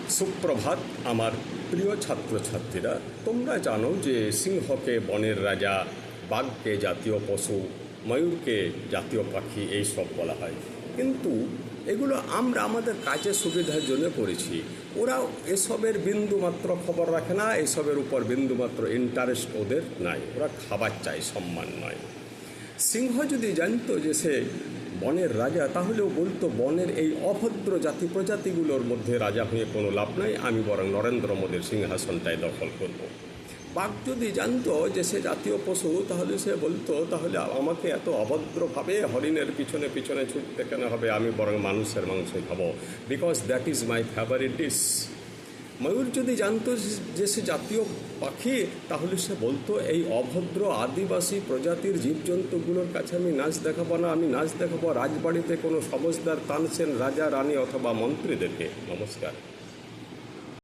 সুপ্রভাত আমার প্রিয় ছাত্রছাত্রীরা। তোমরা জানো যে সিংহকে বনের রাজা, বাঘকে জাতীয় পশু, ময়ূরকে জাতীয় পাখি এইসব বলা হয়। কিন্তু এগুলো আমরা আমাদের কাজের সুবিধার জন্য করেছি। ওরা এসবের বিন্দুমাত্র খবর রাখে না, এসবের উপর বিন্দুমাত্র ইন্টারেস্ট ওদের নাই। ওরা খাবার চায়, সম্মান নয়। সিংহ যদি জানতো যে সে বনের রাজা, তাহলেও বলতো বনের এই অভদ্র জাতি প্রজাতিগুলোর মধ্যে রাজা হয়ে কোনো লাভ নাই, আমি বরং নরেন্দ্র মোদীর সিংহাসনটাই দখল করব। বাঘ যদি জানতো যে সে জাতীয় পশু, তাহলে সে বলতো তাহলে আমাকে এত অভদ্রভাবে হরিণের পিছনে পিছনে ছুটতে কেন হবে, আমি বরং মানুষের মাংসই খাবো, because that is my favourite dish. ময়ূর যদি জানতো যে সে জাতীয় পাখি, তাহলে সে বলতো এই অভদ্র আদিবাসী প্রজাতির জীবজন্তুগুলোর কাছে আমি নাচ দেখাবো না, আমি নাচ দেখাবো রাজবাড়িতে কোনো সমজদার তানসেন রাজা, রানী অথবা মন্ত্রীদেরকে। নমস্কার।